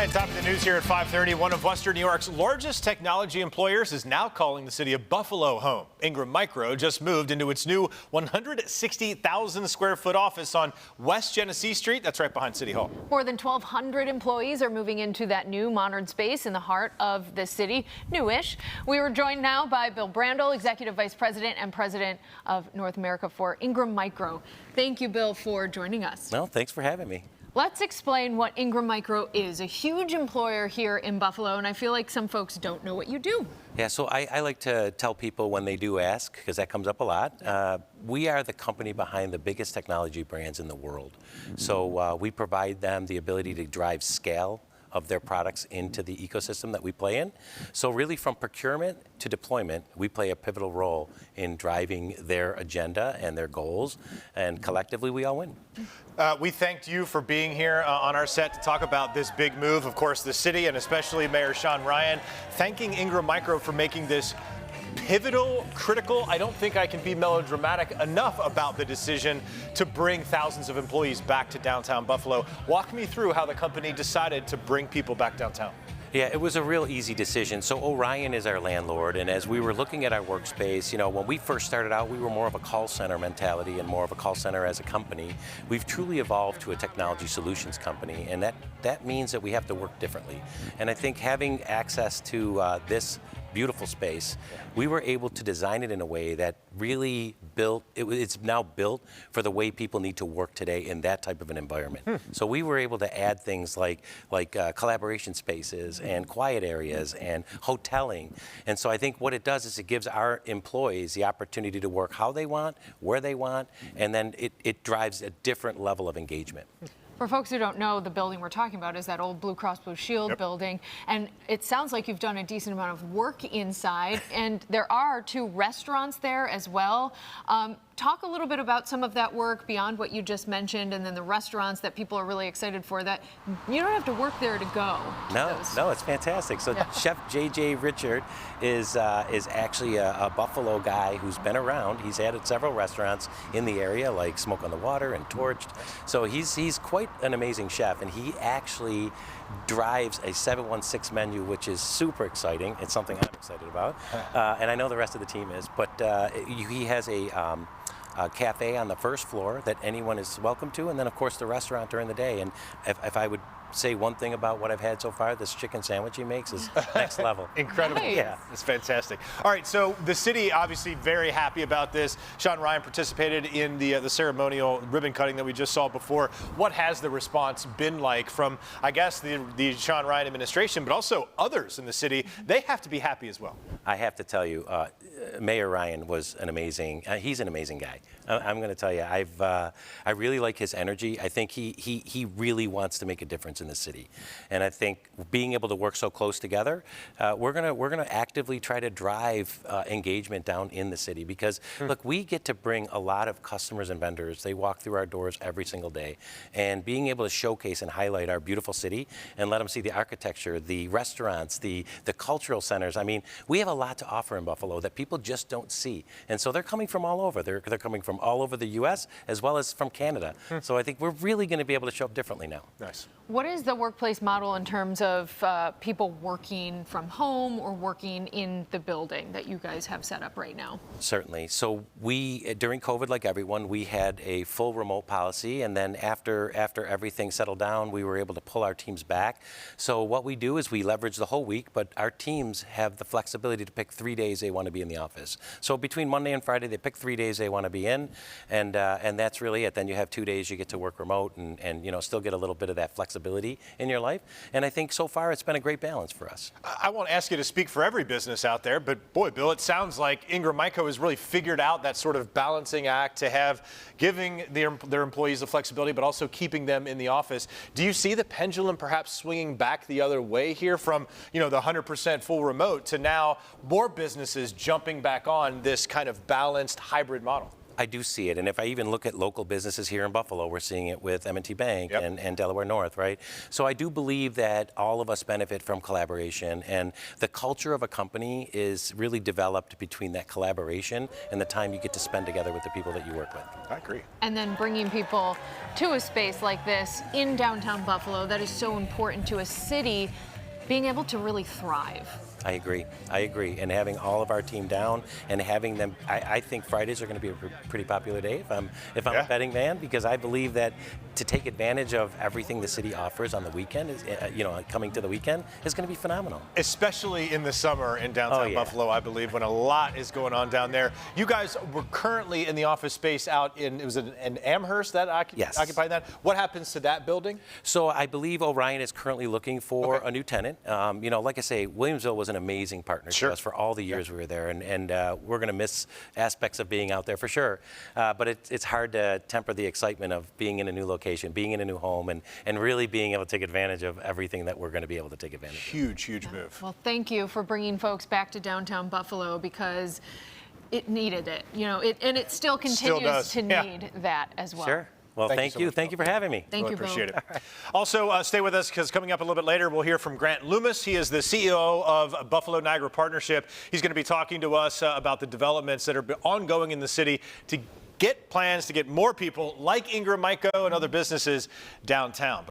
And top of the news here at 5:30, one of Western New York's largest technology employers is now calling the city of Buffalo home. Ingram Micro just moved into its new 160,000 square foot office on West Genesee Street. That's right behind City Hall. More than 1,200 employees are moving into that new modern space in the heart of the city. Newish. We were joined now by Bill Brandel, Executive Vice President and President of North America for Ingram Micro. Thank you, Bill, for joining us. No, thanks for having me. Let's explain what Ingram Micro is. A huge employer here in Buffalo, and I feel like some folks don't know what you do. Yeah, so I like to tell people when they do ask, because that comes up a lot, we are the company behind the biggest technology brands in the world. So we provide them the ability to drive scale of their products into the ecosystem that we play in. So really from procurement to deployment, we play a pivotal role in driving their agenda and their goals, and collectively we all win. We thanked you for being here on our set to talk about this big move. Of course, the city and especially Mayor Sean Ryan thanking Ingram Micro for making this pivotal, critical. I don't think I can be melodramatic enough about the decision to bring thousands of employees back to downtown Buffalo. Walk me through how the company decided to bring people back downtown. Yeah, it was a real easy decision. So Orion is our landlord, and as we were looking at our workspace, you know, when we first started out, we were more of a call center mentality and more of a call center as a company. We've truly evolved to a technology solutions company, and that means that we have to work differently. And I think having access to this beautiful space, we were able to design it in a way that really it's now built for the way people need to work today in that type of an environment. So we were able to add things like collaboration spaces and quiet areas and hoteling. And so I think what it does is it gives our employees the opportunity to work how they want, where they want, and then it drives a different level of engagement. For folks who don't know, the building we're talking about is that old Blue Cross Blue Shield building, and it sounds like you've done a decent amount of work inside, and there are 2 restaurants there as well. Talk a little bit about some of that work beyond what you just mentioned, and then the restaurants that people are really excited for that you don't have to work there to go. No, it's fantastic. So Chef J.J. Richard is actually a Buffalo guy who's been around. He's had several restaurants in the area, like Smoke on the Water and Torched. So he's quite an amazing chef, and he actually drives a 716 menu, which is super exciting. It's something I'm excited about, and I know the rest of the team is. But he has a cafe on the first floor that anyone is welcome to, and then of course the restaurant during the day. And if I would say one thing about what I've had so far, this chicken sandwich he makes is next level. Incredible. Nice. Yeah, it's fantastic. All right, so the city obviously very happy about this. Sean Ryan participated in the ceremonial ribbon cutting that we just saw before. What has the response been like from, I guess, the Sean Ryan administration, but also others in the city? They have to be happy as well. I have to tell you, Mayor Ryan was an amazing, he's an amazing guy. I'm going to tell you, I really like his energy. I think he really wants to make a difference in the city. And I think being able to work so close together, we're gonna actively try to drive engagement down in the city, because look, we get to bring a lot of customers and vendors. They walk through our doors every single day, and being able to showcase and highlight our beautiful city and let them see the architecture, the restaurants, the cultural centers. I mean, we have a lot to offer in Buffalo that people just don't see. And so they're coming from all over. They're coming from all over the U.S. as well as from Canada. So I think we're really going to be able to show up differently now. Nice. What is the workplace model in terms of people working from home or working in the building that you guys have set up right now? Certainly. So we, during COVID, like everyone, we had a full remote policy, and then after everything settled down, we were able to pull our teams back. So what we do is we leverage the whole week, but our teams have the flexibility to pick 3 days they want to be in the office. So between Monday and Friday, they pick 3 days they want to be in, and that's really it. Then you have 2 days you get to work remote and you know, still get a little bit of that flexibility in your life. And I think so far it's been a great balance for us. I won't ask you to speak for every business out there, but boy, Bill, it sounds like Ingram Micro has really figured out that sort of balancing act to have giving their employees the flexibility, but also keeping them in the office. Do you see the pendulum perhaps swinging back the other way here from, you know, the 100% full remote to now more businesses jumping back on this kind of balanced hybrid model? I do see it, and if I even look at local businesses here in Buffalo, we're seeing it with M&T Bank and Delaware North, right? So I do believe that all of us benefit from collaboration, and the culture of a company is really developed between that collaboration and the time you get to spend together with the people that you work with. I agree. And then bringing people to a space like this in downtown Buffalo that is so important to a city being able to really thrive. I agree. And having all of our team down and having them, I think Fridays are going to be a pretty popular day if I'm a betting man, because I believe that to take advantage of everything the city offers on the weekend, is, coming to the weekend, is going to be phenomenal. Especially in the summer in downtown Buffalo, I believe, when a lot is going on down there. You guys were currently in the office space out in, it was an Amherst that occupied that. What happens to that building? So I believe Orion is currently looking for a new tenant. Like I say, Williamsville was an amazing partner to us for all the years we were there, and we're going to miss aspects of being out there for sure. But it's hard to temper the excitement of being in a new location, being in a new home, and really being able to take advantage of everything that we're going to be able to take advantage of. Huge move. Well, thank you for bringing folks back to downtown Buffalo, because it needed it, and it still continues to need that as well. Sure. Well, thank you. Thank you for having me. Thank you, appreciate Bill. it. Also, stay with us, because coming up a little bit later, we'll hear from Grant Loomis. He is the CEO of Buffalo Niagara Partnership. He's going to be talking to us about the developments that are ongoing in the city to get plans to get more people like Ingram Micro and other businesses downtown.